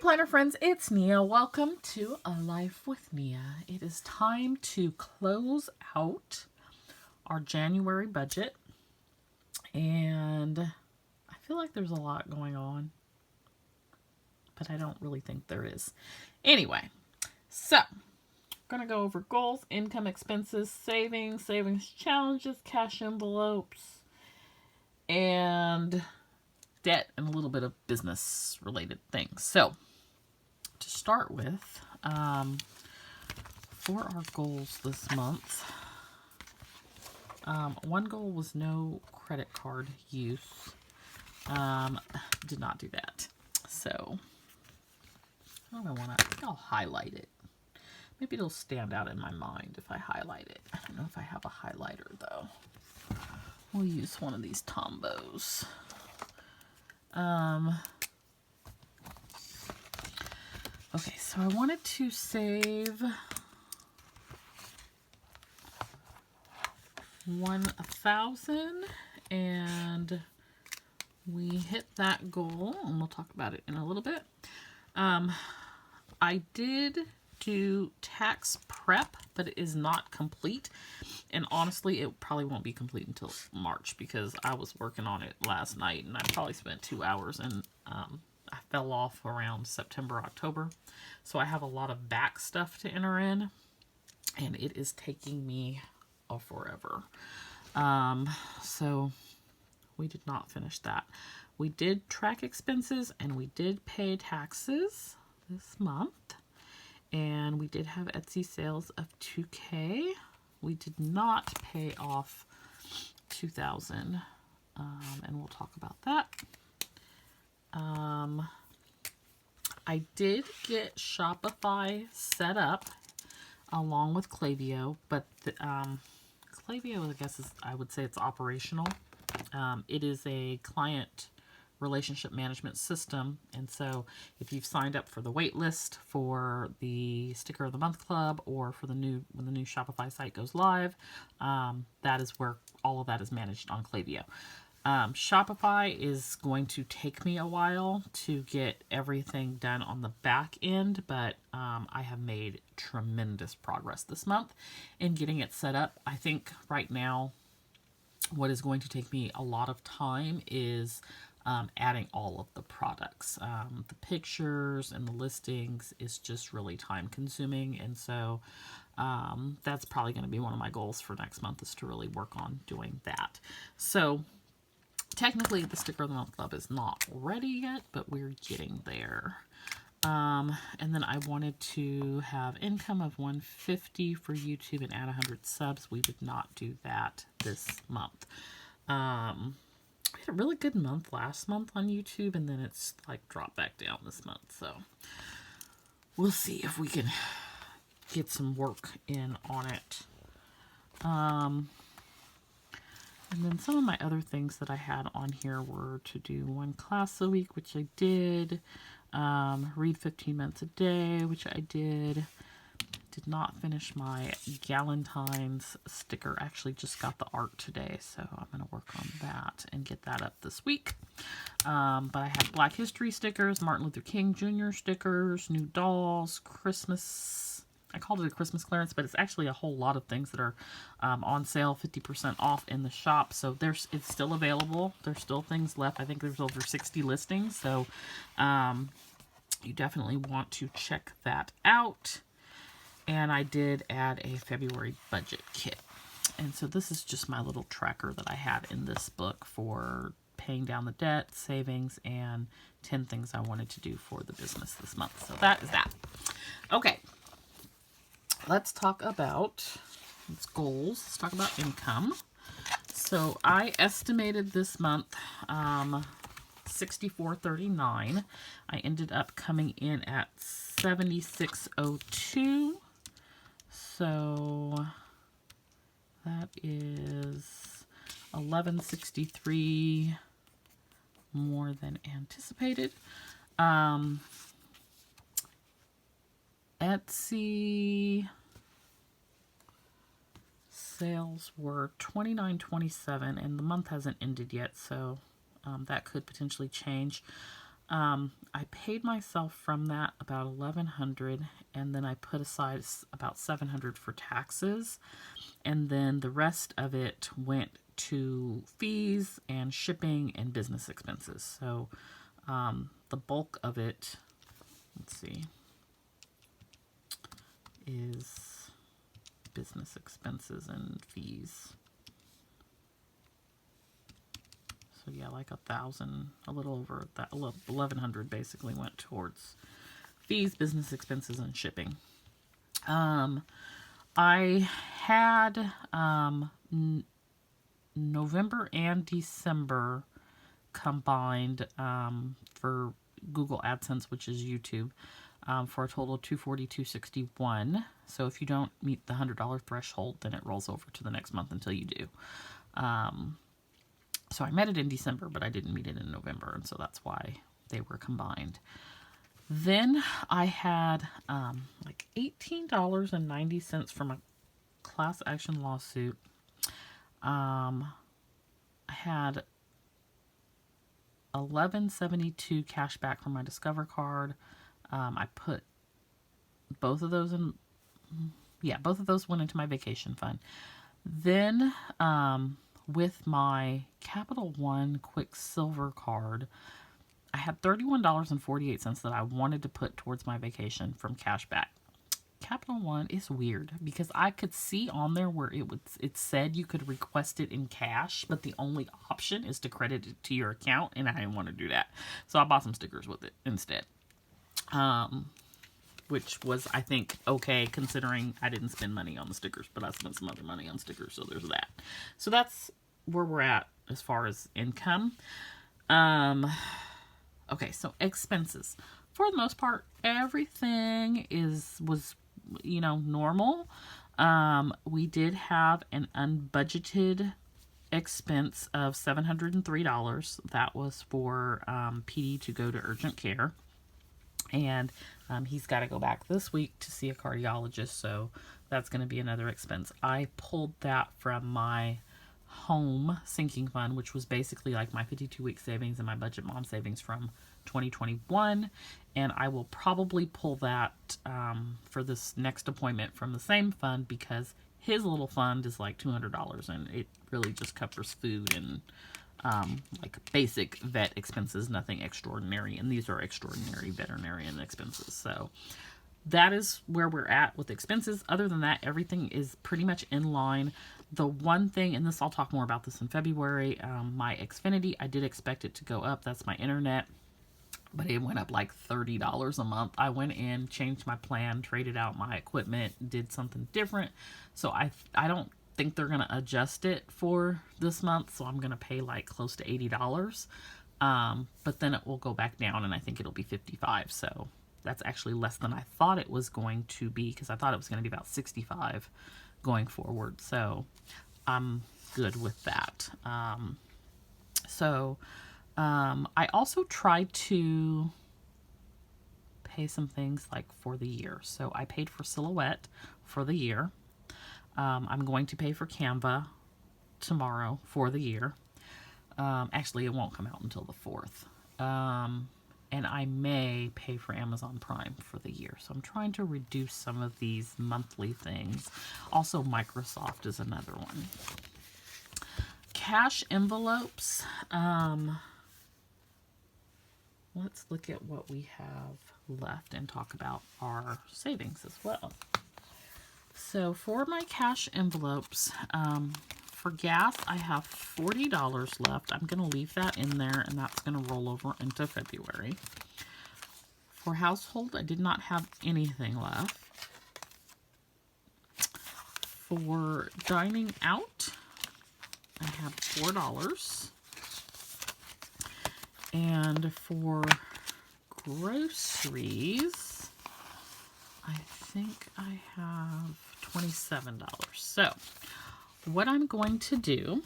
planner friends, it's Nia. Welcome to A Life with Nia. It is time to close out our January budget, and I feel like there's a lot going on, but I don't really think there is. Anyway, so I'm going to go over goals, income, expenses, savings challenges, cash envelopes, and debt, and a little bit of business related things. So to start with, for our goals this month, one goal was no credit card use. Did not do that. So I don't want to, I think I'll highlight it. Maybe it'll stand out in my mind if I highlight it. I don't know if I have a highlighter though. We'll use one of these Tombos. Okay, so I wanted to save $1,000, and we hit that goal, and we'll talk about it in a little bit. I did do tax prep, but it is not complete, and honestly it probably won't be complete until March because I was working on it last night and I probably spent 2 hours, and I fell off around September, October, so I have a lot of back stuff to enter in, and it is taking me forever. So we did not finish that. We did track expenses and we did pay taxes this month, and we did have Etsy sales of $2,000. We did not pay off $2,000, and we'll talk about that. I did get Shopify set up along with Klaviyo, but Klaviyo, I guess, I would say it's operational. It is a client relationship management system, and so if you've signed up for the wait list for the Sticker of the Month Club or for when the new Shopify site goes live, that is where all of that is managed on Klaviyo. Shopify is going to take me a while to get everything done on the back end, but I have made tremendous progress this month in getting it set up. I think right now what is going to take me a lot of time is adding all of the products. The pictures and the listings is just really time consuming, and so that's probably going to be one of my goals for next month, is to really work on doing that. So technically the Sticker of the Month Club is not ready yet, but we're getting there. And then I wanted to have income of $150 for YouTube and add 100 subs. We did not do that this month. We had a really good month last month on YouTube, and then it's like dropped back down this month. So we'll see if we can get some work in on it. And then some of my other things that I had on here were to do 1 class a week, which I did. Read 15 minutes a day, which I did. Did not finish my Galentine's sticker. Actually just got the art today, so I'm going to work on that and get that up this week. But I had Black History stickers, Martin Luther King Jr. stickers, new dolls, Christmas. I called it a Christmas clearance, but it's actually a whole lot of things that are on sale, 50% off in the shop. So it's still available. There's still things left. I think there's over 60 listings. So you definitely want to check that out. And I did add a February budget kit. And so this is just my little tracker that I had in this book for paying down the debt, savings, and 10 things I wanted to do for the business this month. So that is that. Okay. Let's talk about goals. Let's talk about income. So I estimated this month $64.39. I ended up coming in at $76.02. So that is $11.63 more than anticipated. Etsy sales were $29.27, and the month hasn't ended yet, so that could potentially change. I paid myself from that about $1,100, and then I put aside about $700 for taxes, and then the rest of it went to fees and shipping and business expenses. So the bulk of it, let's see, is business expenses and fees. So yeah, like $1,000, a little over that, $1,100 basically went towards fees, business expenses, and shipping. I had November and December combined for Google AdSense, which is YouTube, for a total of $242.61. So if you don't meet the $100 threshold, then it rolls over to the next month until you do. So I met it in December, but I didn't meet it in November, and so that's why they were combined. Then I had like $18.90 from a class action lawsuit. I had $11.72 cash back from my Discover card. I put both of those in, both of those went into my vacation fund. Then with my Capital One Quicksilver card, I had $31.48 that I wanted to put towards my vacation from cash back. Capital One is weird because I could see on there where it said you could request it in cash, but the only option is to credit it to your account, and I didn't want to do that. So I bought some stickers with it instead. Which was, I think, okay, considering I didn't spend money on the stickers, but I spent some other money on stickers, so there's that. So that's where we're at as far as income. Okay, so expenses. For the most part, everything was normal. We did have an unbudgeted expense of $703. That was for PD to go to urgent care. And he's got to go back this week to see a cardiologist, so that's going to be another expense. I pulled that from my home sinking fund, which was basically like my 52-week savings and my budget mom savings from 2021, and I will probably pull that for this next appointment from the same fund because his little fund is like $200, and it really just covers food and like basic vet expenses, nothing extraordinary, and these are extraordinary veterinarian expenses. So that is where we're at with expenses. Other than that, everything is pretty much in line. The one thing, and this I'll talk more about this in February, my Xfinity, I did expect it to go up. That's my internet, but it went up like $30 a month. I went in, changed my plan, traded out my equipment, did something different. So I don't think they're going to adjust it for this month, so I'm going to pay like close to $80. But then it will go back down, and I think it'll be $55. So that's actually less than I thought it was going to be, because I thought it was going to be about $65 going forward. So I'm good with that. I also tried to pay some things like for the year. So I paid for Silhouette for the year. I'm going to pay for Canva tomorrow for the year. Actually, it won't come out until the 4th. And I may pay for Amazon Prime for the year. So I'm trying to reduce some of these monthly things. Also, Microsoft is another one. Cash envelopes. Let's look at what we have left and talk about our savings as well. So for my cash envelopes, for gas, I have $40 left. I'm going to leave that in there, and that's going to roll over into February. For household, I did not have anything left. For dining out, I have $4. And for groceries, I think I have $27. So what I'm going to do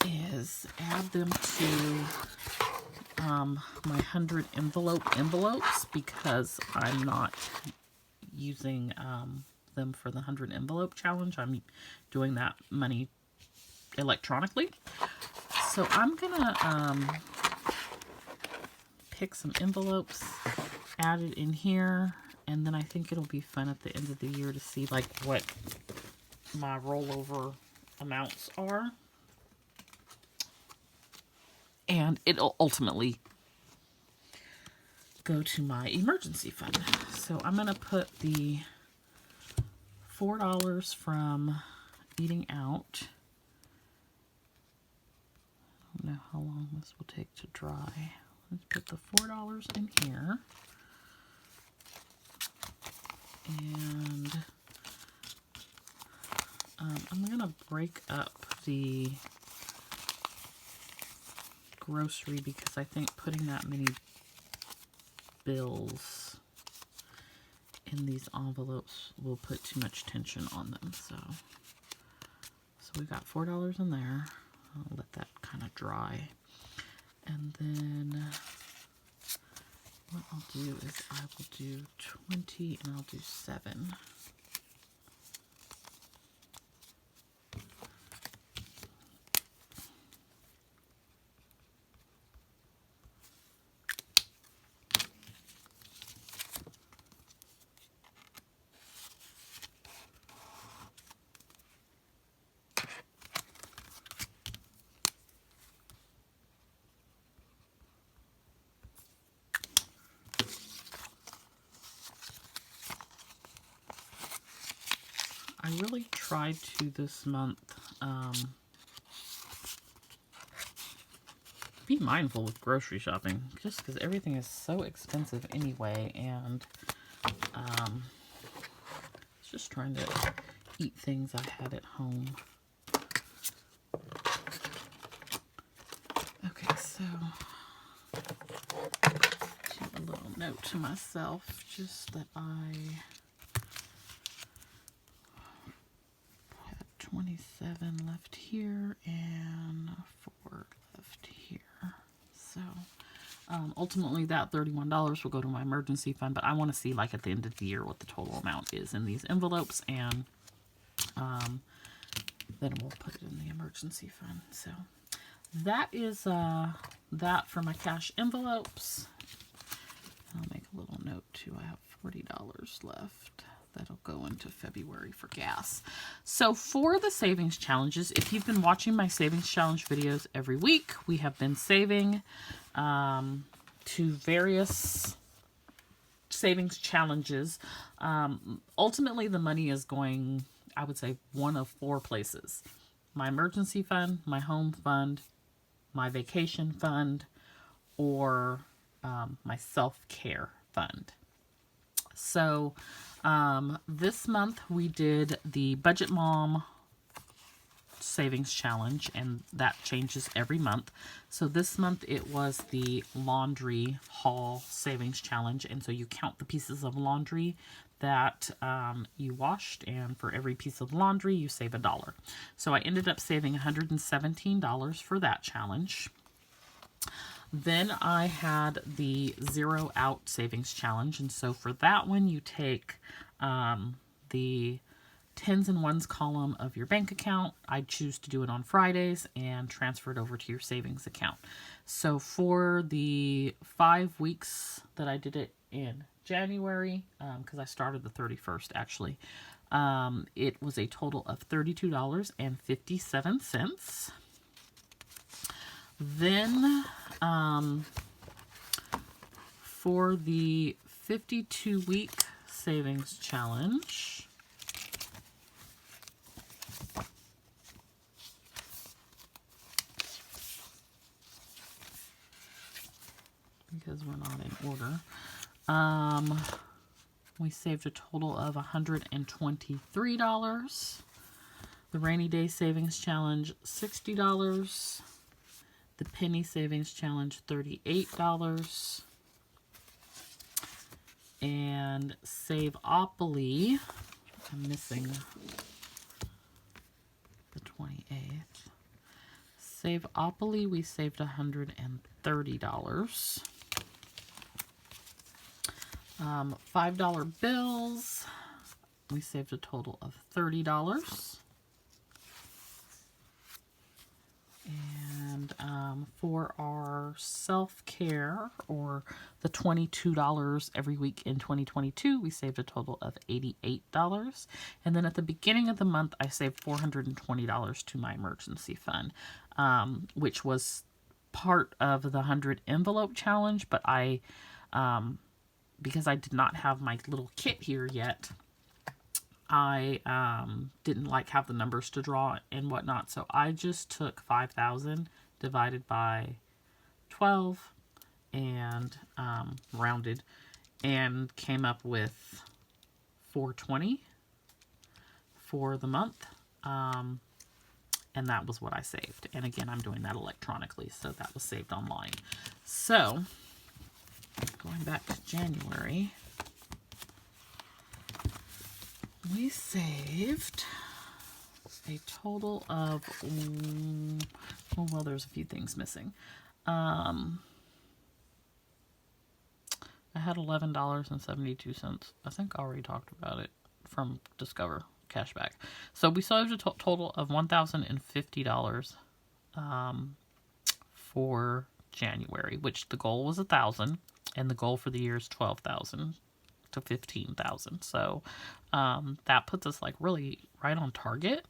is add them to my 100 envelopes because I'm not using them for the 100 envelope challenge. I'm doing that money electronically. So I'm gonna pick some envelopes, add it in here, and then I think it'll be fun at the end of the year to see like what my rollover amounts are. And it'll ultimately go to my emergency fund. So I'm going to put the $4 from eating out. I don't know how long this will take to dry. Let's put the $4 in here. And I'm going to break up the grocery because I think putting that many bills in these envelopes will put too much tension on them. So we got $4 in there. I'll let that kind of dry. And then what I'll do is I will do 20 and I'll do 7. I really tried to this month be mindful with grocery shopping, just because everything is so expensive anyway, and just trying to eat things I had at home. Okay, so do a little note to myself just that I 27 left here and 4 left here. So ultimately that $31 will go to my emergency fund, but I want to see like at the end of the year what the total amount is in these envelopes, and then we'll put it in the emergency fund. So that is that for my cash envelopes. I'll make a little note too. I have $40 left. That'll go into February for gas. So for the savings challenges, if you've been watching my savings challenge videos every week, we have been saving to various savings challenges. Ultimately, the money is going, I would say, one of 4 places. My emergency fund, my home fund, my vacation fund, or my self-care fund. So this month we did the Budget Mom Savings Challenge, and that changes every month. So this month it was the Laundry Haul Savings Challenge, and so you count the pieces of laundry that you washed, and for every piece of laundry you save $1. So I ended up saving $117 for that challenge. Then I had the Zero Out Savings Challenge, and so for that one you take the tens and ones column of your bank account. I choose to do it on Fridays and transfer it over to your savings account. So for the 5 weeks that I did it in January, because I started the 31st actually, it was a total of $32.57. Then for the 52-week savings challenge, because we're not in order, we saved a total of $123. The Rainy Day Savings Challenge, $60. The Penny Savings Challenge, $38. And Saveopoly, I'm missing the 28th. Saveopoly, we saved $130. $5 bills, we saved a total of $30. And And for our self-care, or the $22 every week in 2022, we saved a total of $88. And then at the beginning of the month, I saved $420 to my emergency fund, which was part of the 100 envelope challenge. But I, because I did not have my little kit here yet, I didn't have the numbers to draw and whatnot, so I just took 5,000 divided by 12 and rounded, and came up with 420 for the month, and that was what I saved. And again, I'm doing that electronically, so that was saved online. So going back to January, we saved a total of, oh, well, there's a few things missing. I had $11.72. I think I already talked about it, from Discover cashback. So we saved a total of $1,050 for January, which the goal was 1,000, and the goal for the year is 12,000 to 15,000. So that puts us really right on target.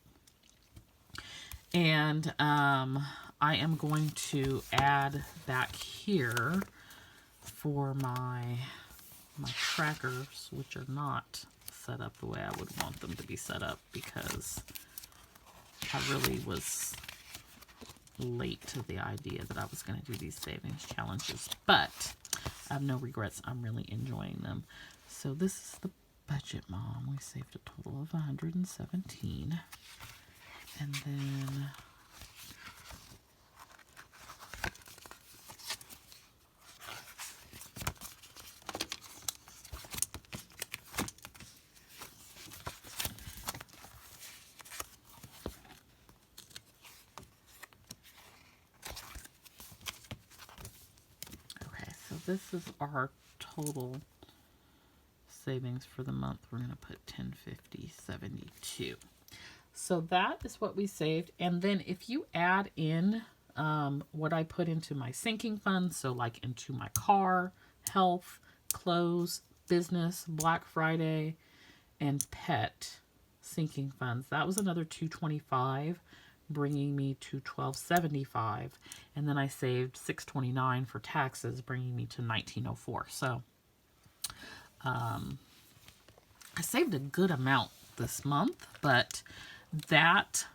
And I am going to add back here for my trackers, which are not set up the way I would want them to be set up, because I really was late to the idea that I was going to do these savings challenges, but I have no regrets. I'm really enjoying them. So this is the budget, Mom. We saved a total of 117. And then okay, so this is our total savings for the month. We're going to put 1050.72. So that is what we saved. And then if you add in what I put into my sinking fund, so into my car, health, clothes, business, Black Friday, and pet sinking funds, that was another $225, bringing me to $1,275. And then I saved $629 for taxes, bringing me to $1,904. So I saved a good amount this month, but that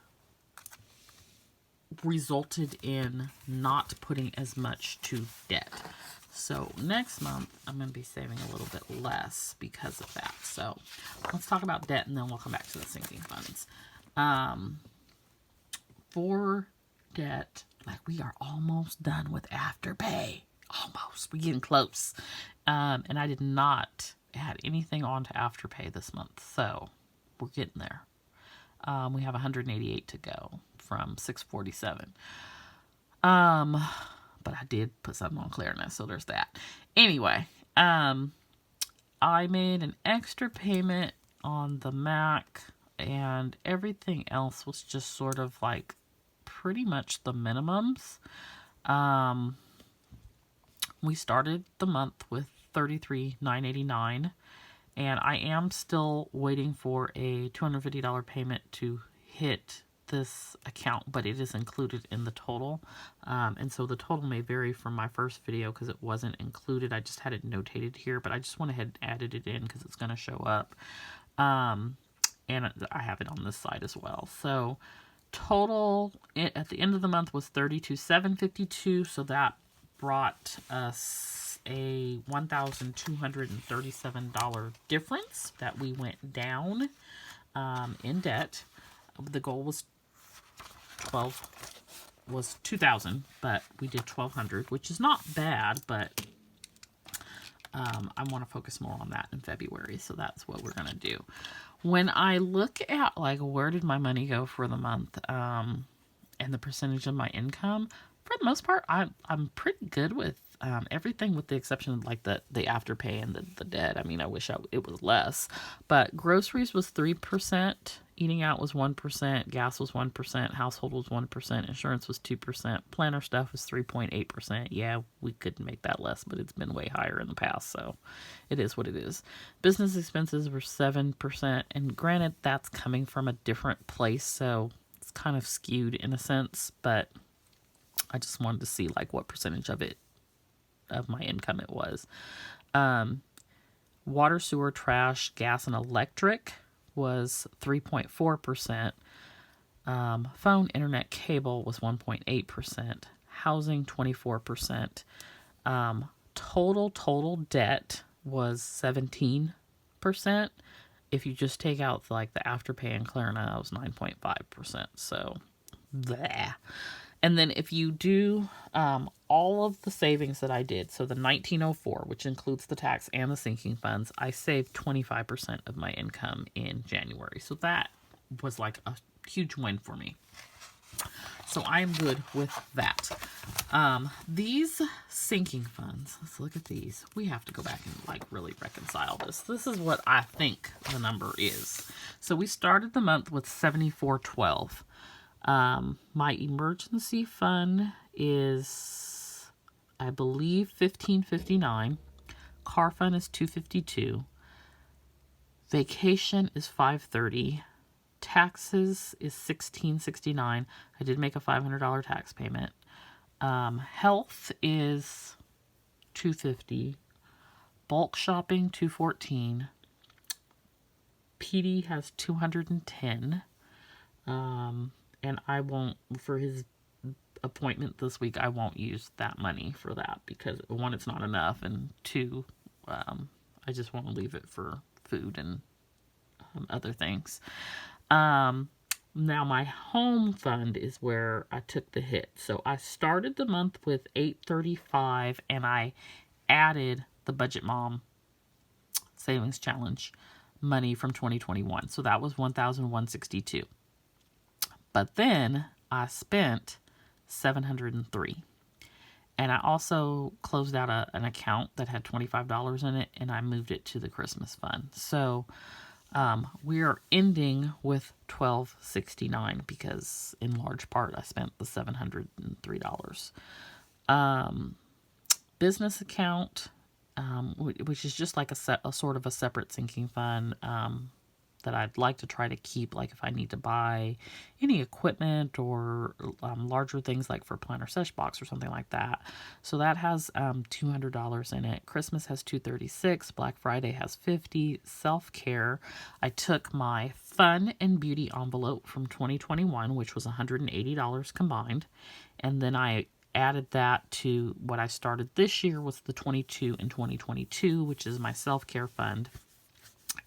resulted in not putting as much to debt. So next month, I'm going to be saving a little bit less because of that. So let's talk about debt, and then we'll come back to the sinking funds. For debt, we are almost done with Afterpay. Almost. We're getting close. And I did not add anything on to Afterpay this month, so we're getting there. We have 188 to go from 647. But I did put something on clearness, so there's that. Anyway, I made an extra payment on the Mac, and everything else was just sort of pretty much the minimums. We started the month with $33,989. And I am still waiting for a $250 payment to hit this account, but it is included in the total. And so the total may vary from my first video because it wasn't included. I just had it notated here, but I just went ahead and added it in because it's going to show up. And I have it on this side as well. So total at the end of the month was $32,752. So that brought us a $1,237 difference that we went down in debt. The goal was $2,000, but we did $1,200, which is not bad, but I want to focus more on that in February, so that's what we're going to do. When I look at where did my money go for the month, and the percentage of my income, for the most part, I'm pretty good with everything, with the exception of the Afterpay and the debt. I mean, I wish it was less, but groceries was 3%, Eating out was 1%, gas was 1%, household was 1%, insurance was 2%, planner stuff was 3.8%. Yeah, we couldn't make that less, but it's been way higher in the past, so it is what it is. Business expenses were 7%, and granted, that's coming from a different place, so it's kind of skewed in a sense, but I just wanted to see like what percentage of my income it was. Water, sewer, trash, gas, and electric was 3.4%. Phone, internet, cable was 1.8%. Housing, 24%. Total debt was 17%. If you just take out like the Afterpay and Klarna, that was 9.5%. So, bleh. And then if you do all of the savings that I did, so the 1904, which includes the tax and the sinking funds, I saved 25% of my income in January. So that was like a huge win for me. So I am good with that. These sinking funds, let's look at these. We have to go back and like really reconcile this. This is what I think the number is. So we started the month with $74.12. My emergency fund is, I believe, $15.59. Car fund is $2.52. Vacation is $5.30. Taxes is $16.69. I did make a $500 tax payment. Health is $2.50. Bulk shopping $2.14. PD has $210. And I won't, for his appointment this week, I won't use that money for that because, one, it's not enough, and two, I just want to leave it for food and other things. Now, my home fund is where I took the hit. So I started the month with $835, and I added the Budget Mom Savings Challenge money from 2021. So that was $1,162. But then I spent $703. And I also closed out an account that had $25 in it, and I moved it to the Christmas fund. So we are ending with $1,269 because in large part I spent the $703. Business account, which is just like a sort of a separate sinking fund, that I'd like to try to keep, like if I need to buy any equipment or larger things like for planner sesh box or something like that. So that has $200 in it. Christmas has $236. Black Friday has $50. Self-care, I took my fun and beauty envelope from 2021, which was $180 combined, and then I added that to what I started this year was the 22 and 2022, which is my self-care fund.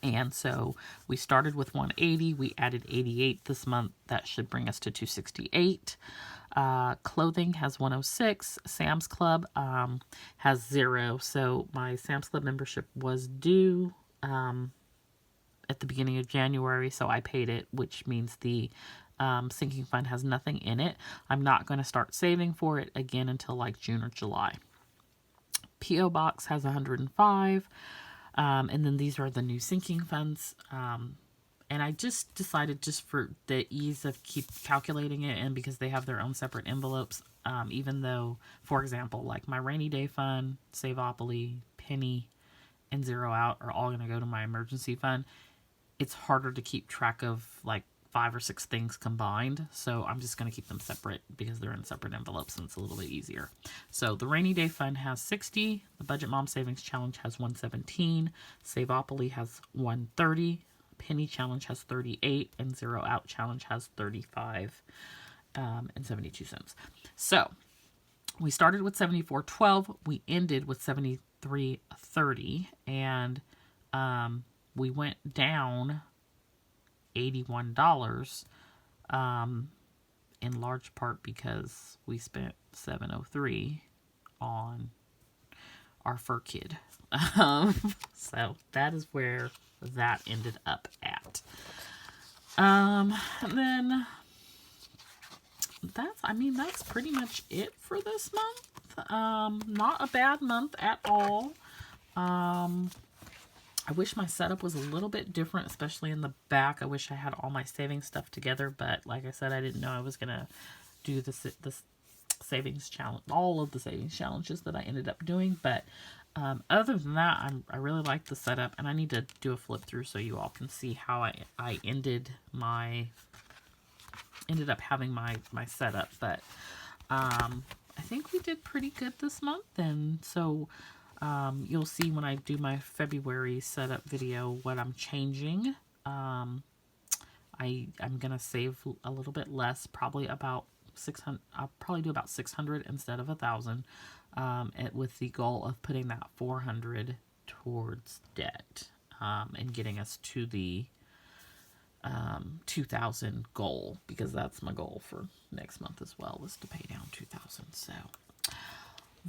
And so we started with 180, we added 88 this month. That should bring us to 268. Clothing has 106. Sam's Club has 0. So my Sam's Club membership was due at the beginning of January, so I paid it, which means the sinking fund has nothing in it. I'm not going to start saving for it again until like June or July. P.O. Box has 105. And then these are the new sinking funds. And I just decided, just for the ease of keep calculating it, and because they have their own separate envelopes, even though, for example, like my rainy day fund, Saveopoly, Penny, and Zero Out are all going to go to my emergency fund, it's harder to keep track of like 5 or 6 things combined. So I'm just going to keep them separate because they're in separate envelopes and it's a little bit easier. So the rainy day fund has 60. The Budget Mom Savings Challenge has 117. Saveopoly has 130. Penny Challenge has 38. And Zero Out Challenge has 35 and 72 cents. So we started with 74.12. We ended with 73.30. And we went down $81, in large part because we spent $703 on our fur kid. So that is where that ended up at. And then that's pretty much it for this month. Not a bad month at all. I wish my setup was a little bit different, especially in the back. I wish I had all my savings stuff together, but like I said, I didn't know I was going to do this savings challenge, all of the savings challenges that I ended up doing. But other than that, I really like the setup, and I need to do a flip through so you all can see how I ended up having my setup. But I think we did pretty good this month, and so you'll see when I do my February setup video what I'm changing. I'm gonna save a little bit less, probably about 600. I'll probably do about 600 instead of 1,000, with the goal of putting that 400 towards debt, and getting us to the 2,000 goal, because that's my goal for next month as well, is to pay down 2,000. So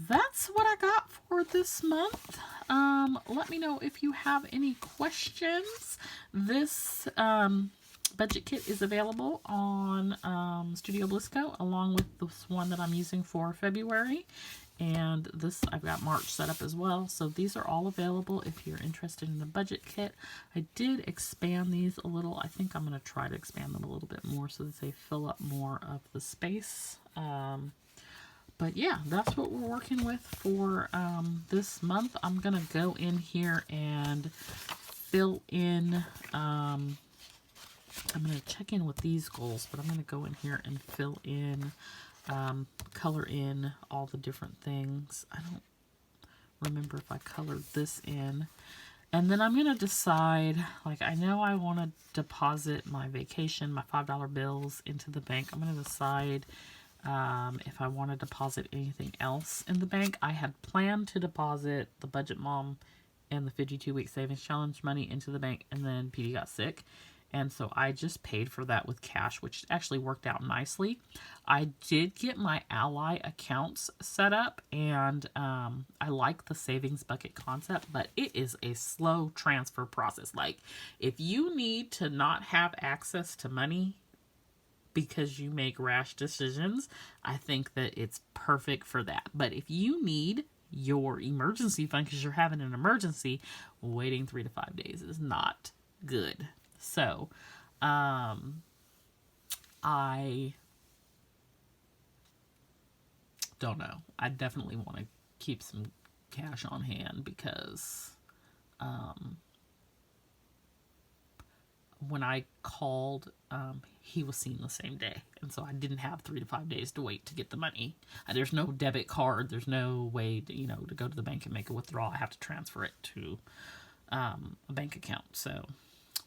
that's what I got for this month. Let me know if you have any questions. This budget kit is available on Studio Blisco, along with this one that I'm using for February. And this, I've got March set up as well. So these are all available if you're interested in the budget kit. I did expand these a little. I think I'm going to try to expand them a little bit more so that they fill up more of the space. But yeah, that's what we're working with for this month. I'm going to go in here and fill in, I'm going to check in with these goals, but I'm going to go in here and fill in, color in all the different things. I don't remember if I colored this in. And then I'm going to decide, like, I know I want to deposit my vacation, my $5 bills into the bank. I'm going to decide if I want to deposit anything else in the bank. I had planned to deposit the Budget Mom and the 52-week savings challenge money into the bank, and then PD got sick. And so I just paid for that with cash, which actually worked out nicely. I did get my Ally accounts set up, and I like the savings bucket concept, but it is a slow transfer process. Like, if you need to not have access to money because you make rash decisions, I think that it's perfect for that. But if you need your emergency fund because you're having an emergency, waiting 3 to 5 days is not good. So, I don't know. I definitely want to keep some cash on hand because, when I called, he was seen the same day. And so I didn't have 3 to 5 days to wait to get the money. There's no debit card. There's no way to, to go to the bank and make a withdrawal. I have to transfer it to a bank account. So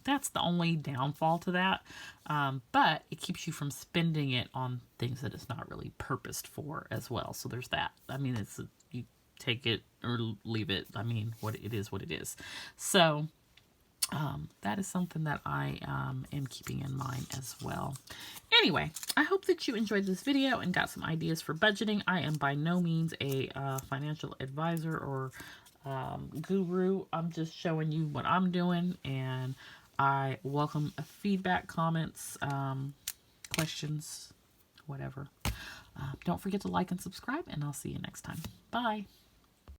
that's the only downfall to that. But it keeps you from spending it on things that it's not really purposed for as well. So there's that. I mean, you take it or leave it. I mean, what it is. So that is something that I am keeping in mind as well. Anyway, I hope that you enjoyed this video and got some ideas for budgeting. I am by no means a financial advisor or guru. I'm just showing you what I'm doing, and I welcome feedback, comments, questions, whatever. Don't forget to like and subscribe, and I'll see you next time. Bye.